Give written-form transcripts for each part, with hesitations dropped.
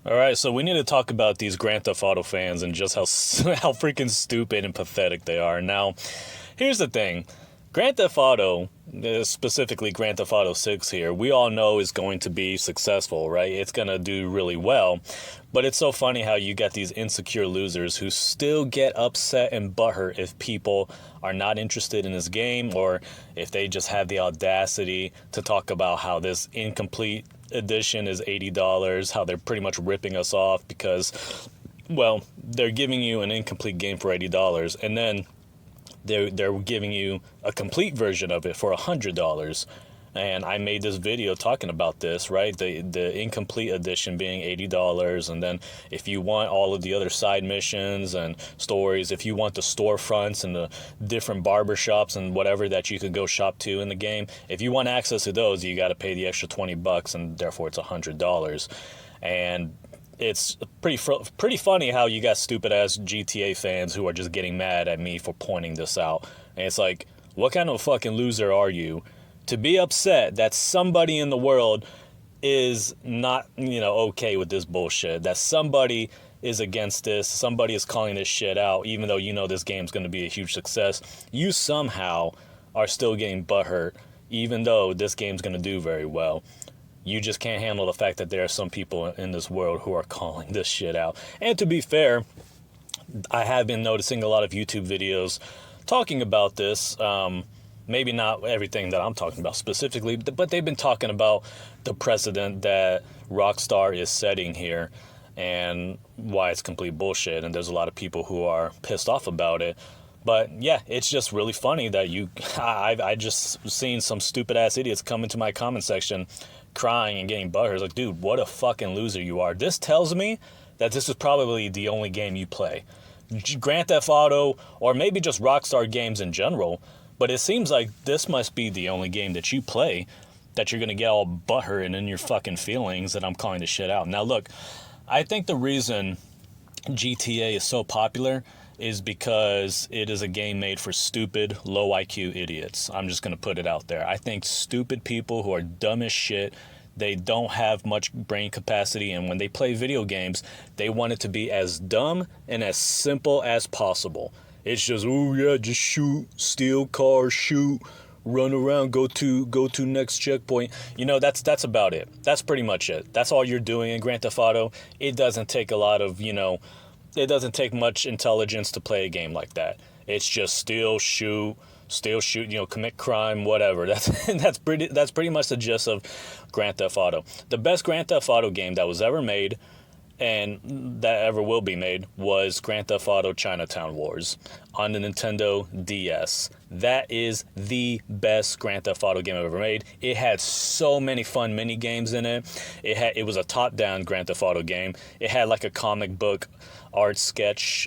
All right, so we need to talk about these Grand Theft Auto fans and just how how freaking stupid and pathetic they are. Now, here's the thing. Grand Theft Auto, specifically Grand Theft Auto 6 here, we all know is going to be successful, right? It's going to do really well. But it's so funny how you get these insecure losers who still get upset and butthurt if people are not interested in this game, or if they just have the audacity to talk about how this incomplete edition is $80, how they're pretty much ripping us off because, well, they're giving you an incomplete game for $80, and then they're giving you a complete version of it for $100. And I made this video talking about this, right? The incomplete edition being $80, and then if you want all of the other side missions and stories, if you want the storefronts and the different barbershops and whatever that you could go shop to in the game, if you want access to those, you got to pay the extra $20, and therefore it's $100. And it's pretty funny how you got stupid ass GTA fans who are just getting mad at me for pointing this out. And it's like, what kind of fucking loser are you to be upset that somebody in the world is not, okay with this bullshit? That somebody is against this, somebody is calling this shit out, even though you know this game's going to be a huge success. You somehow are still getting butthurt, even though this game's going to do very well. You just can't handle the fact that there are some people in this world who are calling this shit out. And to be fair, I have been noticing a lot of YouTube videos talking about this. Maybe not everything that I'm talking about specifically, but they've been talking about the precedent that Rockstar is setting here and why it's complete bullshit. And there's a lot of people who are pissed off about it. But yeah, it's just really funny that I just seen some stupid ass idiots come into my comment section crying and getting butthurt. Like, dude, what a fucking loser you are. This tells me that this is probably the only game you play. Grand Theft Auto, or maybe just Rockstar Games in general, but it seems like this must be the only game that you play that you're going to get all butthurt and in your fucking feelings that I'm calling this shit out. Now, look, I think the reason GTA is so popular is because it is a game made for stupid, low IQ idiots. I'm just going to put it out there. I think stupid people who are dumb as shit, they don't have much brain capacity, and when they play video games, they want it to be as dumb and as simple as possible. It's just, oh yeah, just shoot, steal cars, shoot, run around, go to next checkpoint. That's about it. That's pretty much it. That's all you're doing in Grand Theft Auto. It doesn't take a lot of, it doesn't take much intelligence to play a game like that. It's just steal, shoot, commit crime, whatever. That's pretty much the gist of Grand Theft Auto. The best Grand Theft Auto game that was ever made and that ever will be made was Grand Theft Auto Chinatown Wars on the Nintendo DS. That is the best Grand Theft Auto game I've ever made. It had so many fun mini games in it. It was a top-down Grand Theft Auto game. It had like a comic book art sketch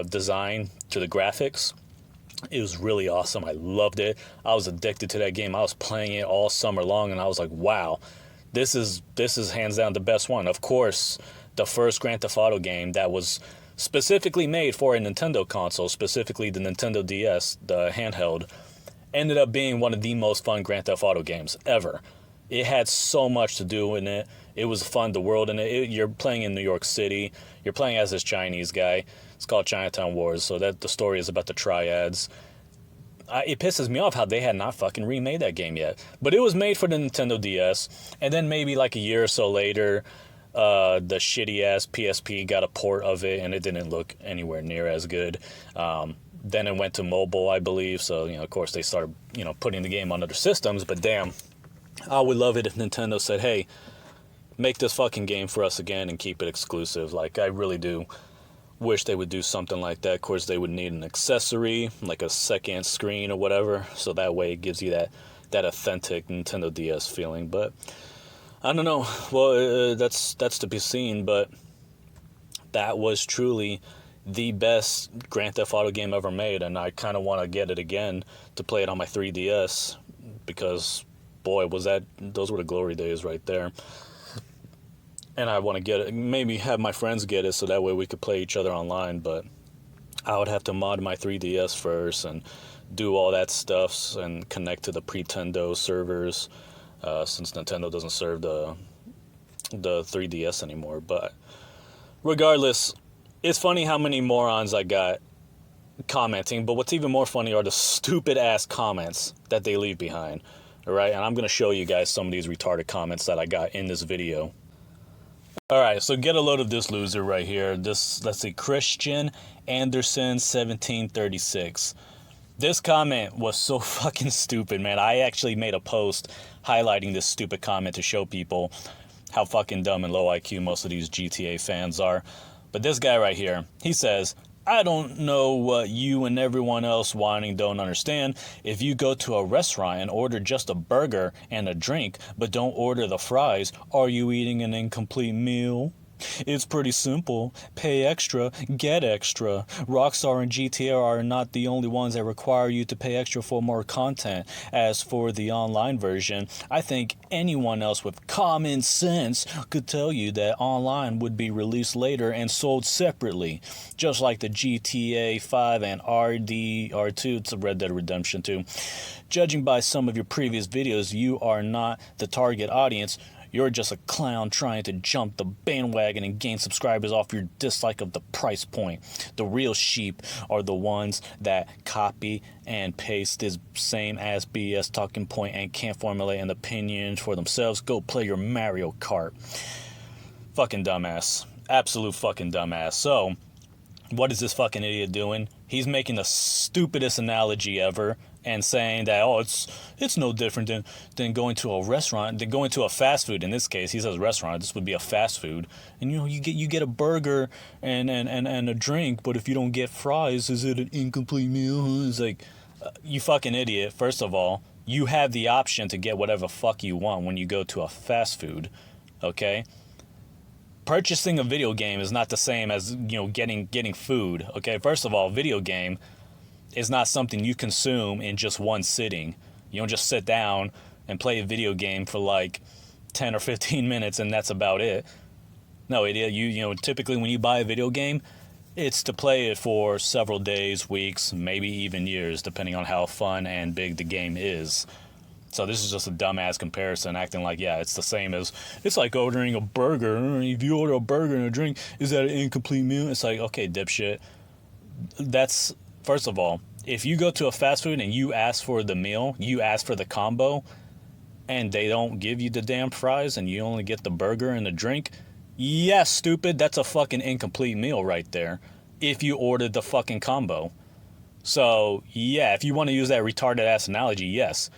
design to the graphics. It was really awesome. I loved it. I was addicted to that game. I was playing it all summer long, and I was like, wow, this is hands down the best one. Of course, the first Grand Theft Auto game that was specifically made for a Nintendo console, specifically the Nintendo DS, the handheld, ended up being one of the most fun Grand Theft Auto games ever. It had so much to do in it. It was fun, the world in it. You're playing in New York City. You're playing as this Chinese guy. It's called Chinatown Wars, so that the story is about the triads. It pisses me off how they had not fucking remade that game yet. But it was made for the Nintendo DS, and then maybe like a year or so later, the shitty-ass PSP got a port of it, and it didn't look anywhere near as good. Then it went to mobile, I believe, so, of course they started, putting the game on other systems, but damn, I would love it if Nintendo said, hey, make this fucking game for us again and keep it exclusive. Like, I really do wish they would do something like that. Of course, they would need an accessory, like a second screen or whatever, so that way it gives you that authentic Nintendo DS feeling. But I don't know. Well, that's to be seen, but that was truly the best Grand Theft Auto game ever made, and I kind of want to get it again to play it on my 3DS because, boy, those were the glory days right there. And I want to get it, maybe have my friends get it so that way we could play each other online, but I would have to mod my 3DS first and do all that stuff and connect to the Pretendo servers, since Nintendo doesn't serve the the 3DS anymore. But regardless, it's funny how many morons I got commenting, but what's even more funny are the stupid ass comments that they leave behind. Alright, and I'm going to show you guys some of these retarded comments that I got in this video. Alright, so get a load of this loser right here. This, let's see, Christian Anderson 1736. This comment was so fucking stupid, man. I actually made a post highlighting this stupid comment to show people how fucking dumb and low IQ most of these GTA fans are. But this guy right here, he says, I don't know what you and everyone else whining don't understand. If you go to a restaurant and order just a burger and a drink, but don't order the fries, are you eating an incomplete meal? It's pretty simple. Pay extra, get extra. Rockstar and GTA are not the only ones that require you to pay extra for more content. As for the online version, I think anyone else with common sense could tell you that online would be released later and sold separately. Just like the GTA 5 and R2, it's a Red Dead Redemption 2. Judging by some of your previous videos, you are not the target audience. You're just a clown trying to jump the bandwagon and gain subscribers off your dislike of the price point. The real sheep are the ones that copy and paste this same ass BS talking point and can't formulate an opinion for themselves. Go play your Mario Kart. Fucking dumbass. Absolute fucking dumbass. So, what is this fucking idiot doing? He's making the stupidest analogy ever and saying that, oh, it's no different than going to a restaurant, than going to a fast food. In this case, he says restaurant. This would be a fast food. And, you know, you get a burger and a drink, but if you don't get fries, is it an incomplete meal? It's like, you fucking idiot. First of all, you have the option to get whatever fuck you want when you go to a fast food, okay? Purchasing a video game is not the same as, you know, getting food, okay? First of all, video game is not something you consume in just one sitting. You don't just sit down and play a video game for like 10 or 15 minutes and that's about it. No, idiot. You know, typically when you buy a video game, it's to play it for several days, weeks, maybe even years, depending on how fun and big the game is. So this is just a dumbass comparison, acting like, yeah, it's the same as, it's like ordering a burger. If you order a burger and a drink, is that an incomplete meal? It's like, okay, dipshit. That's, first of all, if you go to a fast food and you ask for the meal, you ask for the combo, and they don't give you the damn fries and you only get the burger and the drink, yeah, stupid, that's a fucking incomplete meal right there if you ordered the fucking combo. So, yeah, if you want to use that retarded ass analogy, yes.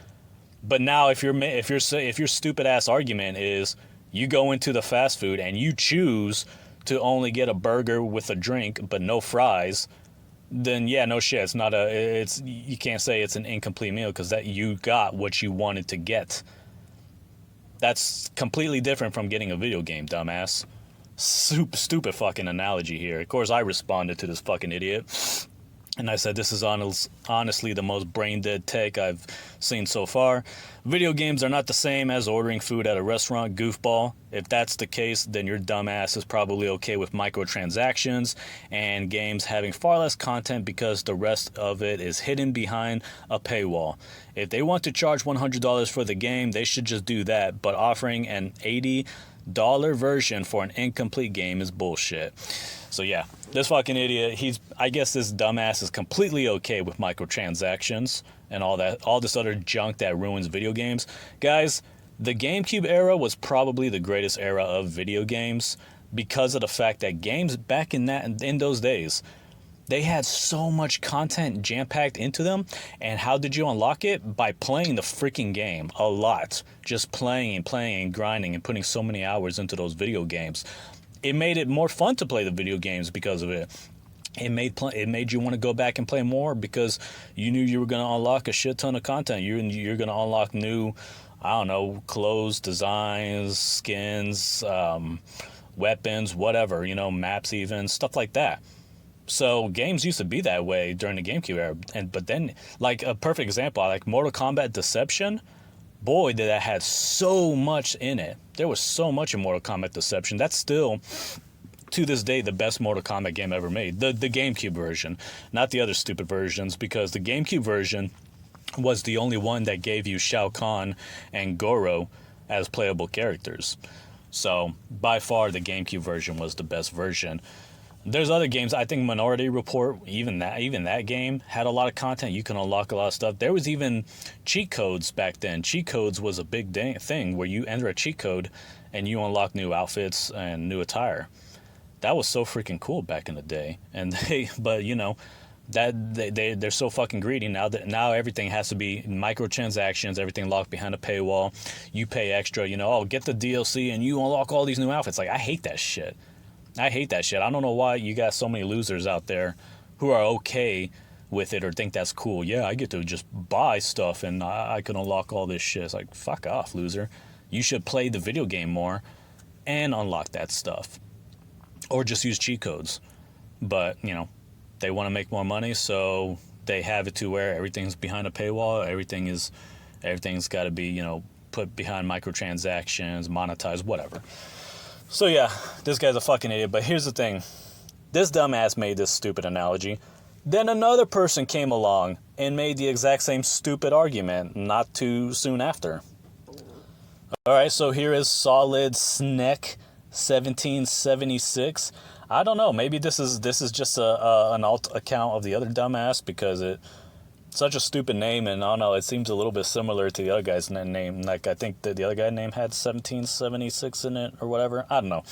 But now if your stupid ass argument is you go into the fast food and you choose to only get a burger with a drink but no fries, then yeah, no shit, you can't say it's an incomplete meal because that you got what you wanted to get. That's completely different from getting a video game, dumbass. Stupid fucking analogy here. Of course, I responded to this fucking idiot. And I said, this is honestly the most brain-dead take I've seen so far. Video games are not the same as ordering food at a restaurant, goofball. If that's the case, then your dumbass is probably okay with microtransactions and games having far less content because the rest of it is hidden behind a paywall. If they want to charge $100 for the game, they should just do that. But offering an $80 version for an incomplete game is bullshit. So yeah, this fucking idiot, I guess this dumbass is completely okay with microtransactions and all this other junk that ruins video games. Guys, the GameCube era was probably the greatest era of video games because of the fact that games back in those days, they had so much content jam-packed into them. And how did you unlock it? By playing the freaking game a lot. Just playing and grinding and putting so many hours into those video games. It made it more fun to play the video games because of it. It made you want to go back and play more because you knew you were going to unlock a shit ton of content. You're going to unlock new, I don't know, clothes, designs, skins, weapons, whatever, you know, maps even, stuff like that. So games used to be that way during the GameCube era. But then, like a perfect example, like Mortal Kombat Deception, boy, did that had so much in it. There was so much in Mortal Kombat Deception. That's still, to this day, the best Mortal Kombat game ever made. The GameCube version, not the other stupid versions, because the GameCube version was the only one that gave you Shao Kahn and Goro as playable characters. So by far the GameCube version was the best version. There's other games. I think Minority Report, even that game had a lot of content. You can unlock a lot of stuff. There was even cheat codes back then. Cheat codes was a big thing where you enter a cheat code and you unlock new outfits and new attire. That was so freaking cool back in the day. And but you know, they're so fucking greedy now that now everything has to be microtransactions, everything locked behind a paywall. You pay extra, you know, oh, get the DLC and you unlock all these new outfits. Like, I hate that shit. I hate that shit. I don't know why you got so many losers out there who are okay with it or think that's cool. Yeah, I get to just buy stuff and I can unlock all this shit. It's like, fuck off, loser. You should play the video game more and unlock that stuff. Or just use cheat codes. But, you know, they want to make more money, so they have it to where everything's behind a paywall. Everything's got to be, you know, put behind microtransactions, monetized, whatever. So yeah, this guy's a fucking idiot. But here's the thing. This dumbass made this stupid analogy. Then another person came along and made the exact same stupid argument not too soon after. Alright, so here is Solid Snake 1776. I don't know. Maybe this is just an alt account of the other dumbass because it's such a stupid name, and I don't know. It seems a little bit similar to the other guy's name. Like, I think that the other guy's name had 1776 in it or whatever. I don't know.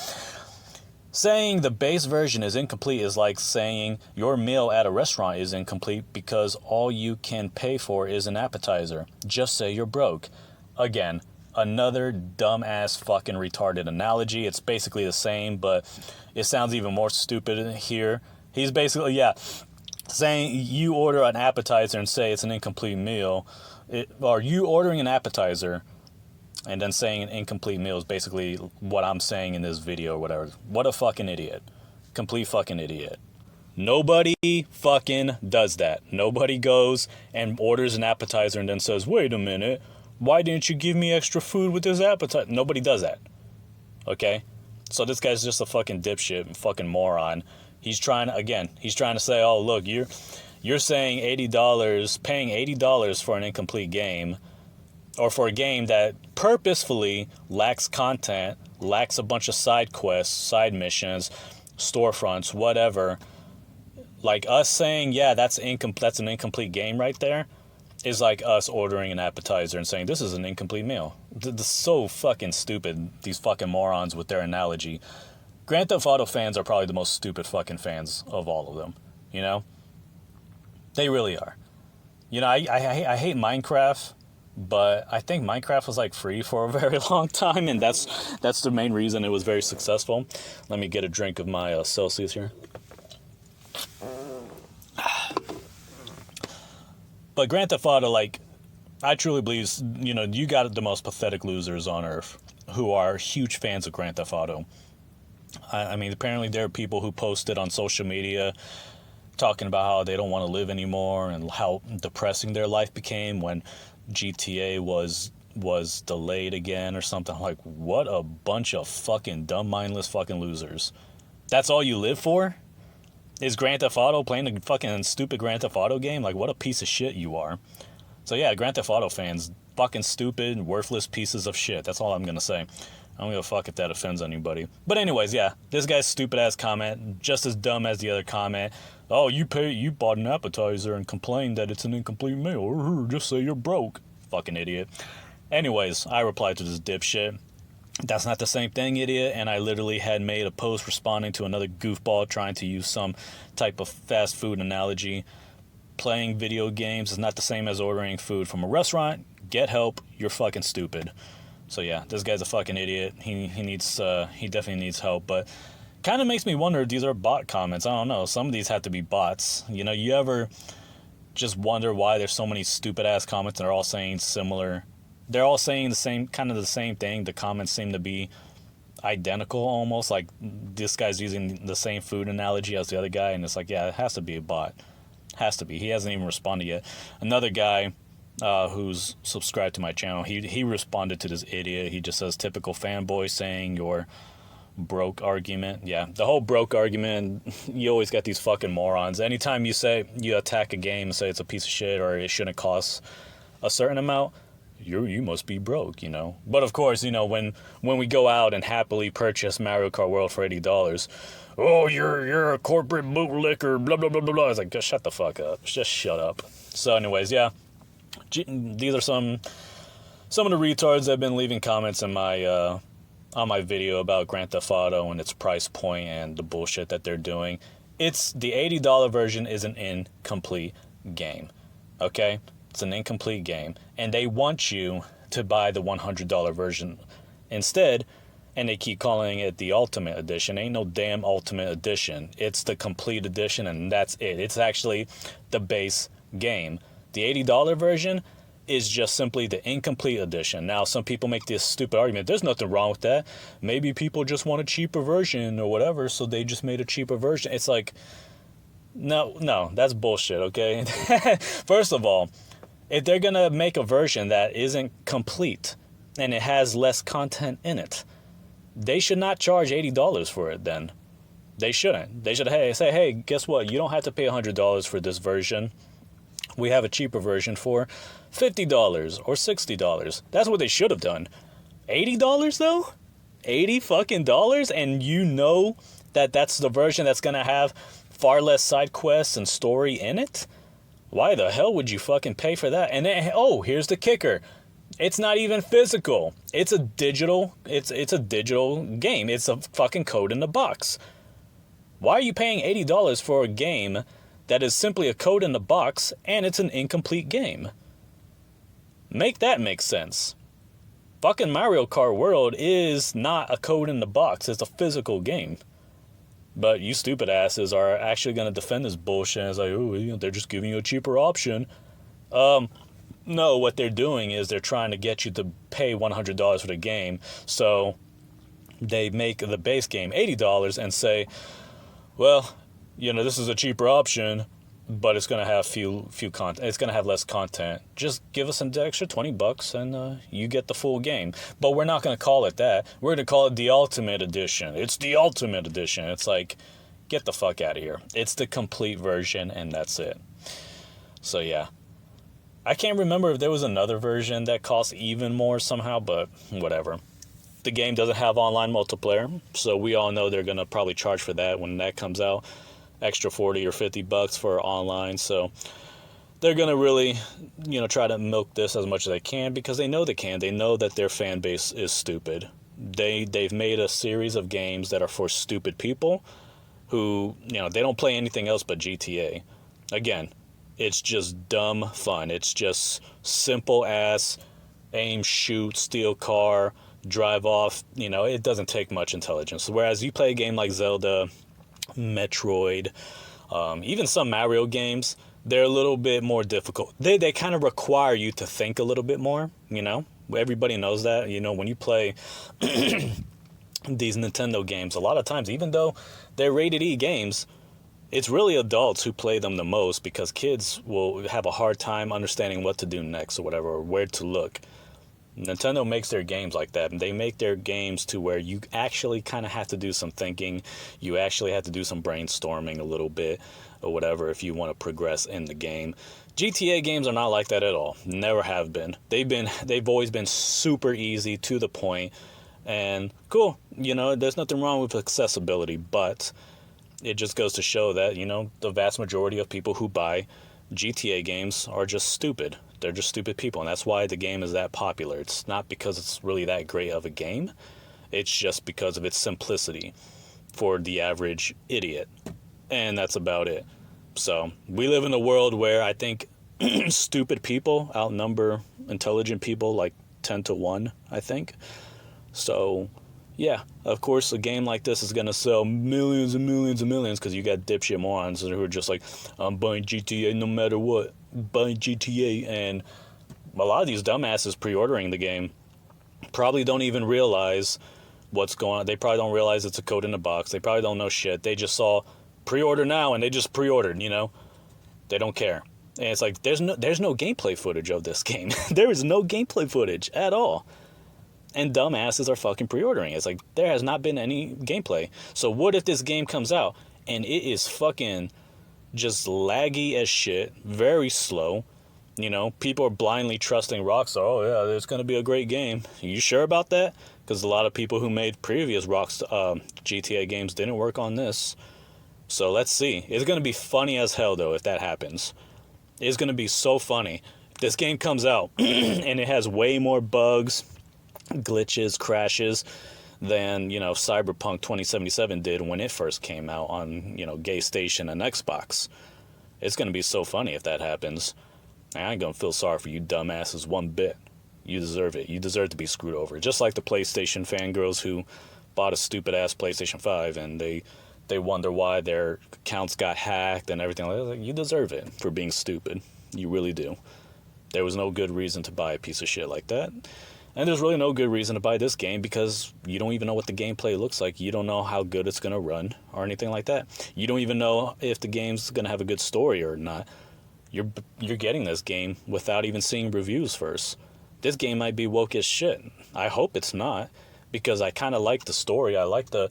Saying the base version is incomplete is like saying your meal at a restaurant is incomplete because all you can pay for is an appetizer. Just say you're broke. Again, another dumbass fucking retarded analogy. It's basically the same, but it sounds even more stupid here. He's basically, yeah, saying you order an appetizer and say it's an incomplete meal. Or you ordering an appetizer and then saying an incomplete meal is basically what I'm saying in this video or whatever. What a fucking idiot. Complete fucking idiot. Nobody fucking does that. Nobody goes and orders an appetizer and then says, wait a minute, why didn't you give me extra food with this appetizer? Nobody does that. Okay? So this guy's just a fucking dipshit, fucking moron. He's trying to say, oh, look, you're saying $80, paying $80 for an incomplete game, or for a game that purposefully lacks content, lacks a bunch of side quests, side missions, storefronts, whatever. Like us saying, yeah, that's an incomplete game right there, is like us ordering an appetizer and saying this is an incomplete meal. This is so fucking stupid, these fucking morons with their analogy. Grand Theft Auto fans are probably the most stupid fucking fans of all of them, you know? They really are. You know, I hate Minecraft, but I think Minecraft was like free for a very long time, and that's the main reason it was very successful. Let me get a drink of my Celsius here. But Grand Theft Auto, like, I truly believe, you know, you got the most pathetic losers on earth who are huge fans of Grand Theft Auto. I mean, apparently there are people who posted on social media talking about how they don't want to live anymore and how depressing their life became when GTA was delayed again or something. Like, what a bunch of fucking dumb, mindless fucking losers. That's all you live for? Is Grand Theft Auto, playing a fucking stupid Grand Theft Auto game? Like, what a piece of shit you are. So yeah, Grand Theft Auto fans, fucking stupid, worthless pieces of shit. That's all I'm gonna say. I don't give a fuck if that offends anybody. But anyways, yeah, this guy's stupid ass comment, just as dumb as the other comment. Oh, you bought an appetizer and complained that it's an incomplete meal. Just say you're broke. Fucking idiot. Anyways, I replied to this dipshit. That's not the same thing, idiot. And I literally had made a post responding to another goofball trying to use some type of fast food analogy. Playing video games is not the same as ordering food from a restaurant. Get help. You're fucking stupid. So yeah, this guy's a fucking idiot. He definitely needs help. But kind of makes me wonder if these are bot comments. I don't know. Some of these have to be bots. You know, you ever just wonder why there's so many stupid ass comments that are all saying similar? They're all saying the same thing. The comments seem to be identical almost. Like, this guy's using the same food analogy as the other guy, and it's like, yeah, it has to be a bot. Has to be. He hasn't even responded yet. Another guy who's subscribed to my channel, he responded to this idiot. He just says, typical fanboy saying your broke argument. Yeah, the whole broke argument, you always got these fucking morons. Anytime you say, you attack a game and say it's a piece of shit or it shouldn't cost a certain amount, you must be broke, you know. But of course, you know, when we go out and happily purchase Mario Kart World for $80, oh, you're a corporate bootlicker, blah blah blah blah blah. It's like, just shut the fuck up. Just shut up. So, anyways, yeah, these are some of the retards that have been leaving comments in my on my video about Grand Theft Auto and its price point and the bullshit that they're doing. It's the $80 version is an incomplete game. Okay? It's an incomplete game. And they want you to buy the $100 version instead, and they keep calling it the Ultimate Edition. Ain't no damn Ultimate Edition. It's the complete edition, and that's it. It's actually the base game. The $80 version is just simply the incomplete edition. Now, some people make this stupid argument. There's nothing wrong with that. Maybe people just want a cheaper version or whatever, so they just made a cheaper version. It's like, no, that's bullshit, okay? First of all, if they're going to make a version that isn't complete and it has less content in it, they should not charge $80 for it then. They shouldn't. They should say, hey, guess what? You don't have to pay $100 for this version. We have a cheaper version for $50 or $60. That's what they should have done. $80 though? $80 fucking dollars? And you know that that's the version that's going to have far less side quests and story in it? Why the hell would you fucking pay for that? And then, oh, here's the kicker. It's not even physical. It's a digital game. It's a fucking code in the box. Why are you paying $80 for a game that is simply a code in the box and it's an incomplete game? Make that make sense. Fucking Mario Kart World is not a code in the box. It's a physical game. But you stupid asses are actually going to defend this bullshit. It's like, oh, they're just giving you a cheaper option. No, what they're doing is they're trying to get you to pay $100 for the game. So they make the base game $80 and say, well, you know, this is a cheaper option, but it's going to have few content. It's going to have less content. Just give us an extra $20 and you get the full game. But we're not going to call it that. We're going to call it the Ultimate Edition. It's the Ultimate Edition. It's like, get the fuck out of here. It's the complete version and that's it. So yeah. I can't remember if there was another version that cost even more somehow, but whatever. The game doesn't have online multiplayer, so we all know they're going to probably charge for that when that comes out. Extra $40 or $50 for online, so they're going to really, you know, try to milk this as much as they can because they know they can. They know that their fan base is stupid. They've made a series of games that are for stupid people who, you know, they don't play anything else but GTA. Again, it's just dumb fun. It's just simple ass aim, shoot, steal car, drive off. You know, it doesn't take much intelligence. Whereas you play a game like Zelda, Metroid, even some Mario games, they're a little bit more difficult. They kind of require you to think a little bit more, you know? Everybody knows that. You know, when you play these Nintendo games, a lot of times, even though they're rated E games, it's really adults who play them the most because kids will have a hard time understanding what to do next or whatever, or where to look. Nintendo makes their games like that, and they make their games to where you actually kind of have to do some thinking. You actually have to do some brainstorming a little bit or whatever if you want to progress in the game. GTA games are not like that at all. Never have been. They've always been super easy, to the point, and cool. You know, there's nothing wrong with accessibility, but it just goes to show that, you know, the vast majority of people who buy GTA games are just stupid. They're just stupid people, and that's why the game is that popular. It's not because it's really that great of a game. It's just because of its simplicity for the average idiot. And that's about it. So, we live in a world where I think stupid people outnumber intelligent people like 10 to 1, I think. So, yeah, of course, a game like this is going to sell millions and millions and millions because you got dipshit morons who are just like, I'm buying GTA no matter what. Buying GTA. And a lot of these dumbasses pre-ordering the game probably don't even realize what's going on. They probably don't realize it's a code in the box. They probably don't know shit. They just saw pre-order now and they just pre-ordered, you know? They don't care. And it's like, there's no gameplay footage of this game. There is no gameplay footage at all. And dumbasses are fucking pre-ordering. It's like, there has not been any gameplay. So what if this game comes out and it is fucking just laggy as shit, very slow, You know, people are blindly trusting Rockstar. Oh yeah, it's going to be a great game. Are you sure about that? Because a lot of people who made previous Rockstar GTA games didn't work on this. So let's see. It's going to be funny as hell though if that happens. It's going to be so funny. If this game comes out and it has way more bugs, glitches, crashes than, you know, Cyberpunk 2077 did when it first came out on, you know, Gay Station and Xbox. It's going to be so funny if that happens. I ain't going to feel sorry for you dumbasses one bit. You deserve it. You deserve to be screwed over. Just like the PlayStation fangirls who bought a stupid-ass PlayStation 5 and they wonder why their accounts got hacked and everything like that. You deserve it for being stupid. You really do. There was no good reason to buy a piece of shit like that. And there's really no good reason to buy this game because you don't even know what the gameplay looks like. You don't know how good it's going to run or anything like that. You don't even know if the game's going to have a good story or not. You're getting this game without even seeing reviews first. This game might be woke as shit. I hope it's not, because I kind of like the story. I like the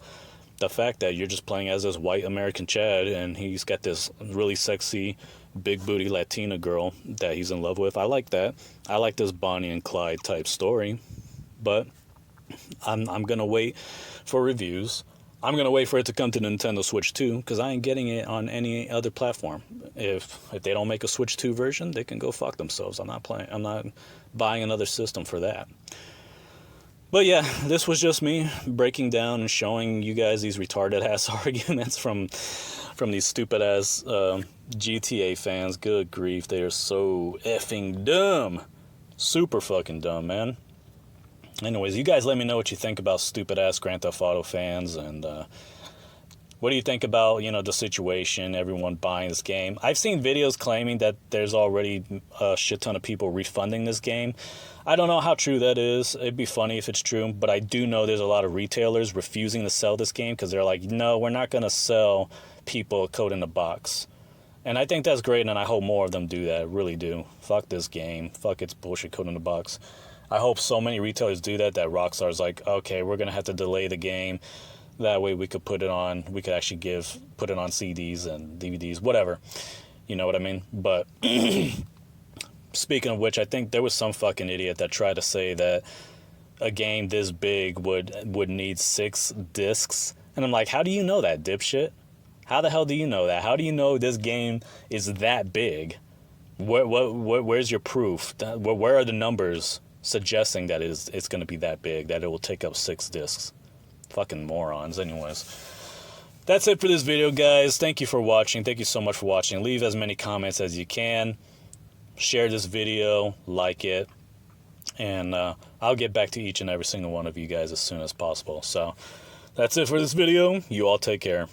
fact that you're just playing as this white American Chad and he's got this really sexy big booty Latina girl that he's in love with. I like that. I like this Bonnie and Clyde type story. But I'm going to wait for reviews. I'm going to wait for it to come to Nintendo Switch 2 because I ain't getting it on any other platform. If they don't make a Switch 2 version, they can go fuck themselves. I'm not buying another system for that. But yeah, this was just me breaking down and showing you guys these retarded ass arguments from these stupid ass GTA fans. Good grief, they are so effing dumb. Super fucking dumb, man. Anyways, you guys let me know what you think about stupid ass Grand Theft Auto fans, and what do you think about, you know, the situation, everyone buying this game? I've seen videos claiming that there's already a shit ton of people refunding this game. I don't know how true that is. It'd be funny if it's true, but I do know there's a lot of retailers refusing to sell this game because they're like, no, we're not going to sell people a code in a box. And I think that's great, and I hope more of them do that. I really do. Fuck this game. Fuck its bullshit code in the box. I hope so many retailers do that Rockstar's like, okay, we're going to have to delay the game. That way we could put it on, we could actually put it on CDs and DVDs, whatever. You know what I mean? But speaking of which, I think there was some fucking idiot that tried to say that a game this big would need 6 discs. And I'm like, how do you know that, dipshit? How the hell do you know that? How do you know this game is that big? Where's your proof? Where are the numbers suggesting that it's going to be that big, that it will take up 6 discs? Fucking morons. Anyways, that's it for this video, guys. Thank you for watching. Thank you so much for watching. Leave as many comments as you can. Share this video, like it, and I'll get back to each and every single one of you guys as soon as possible. So that's it for this video. You all take care.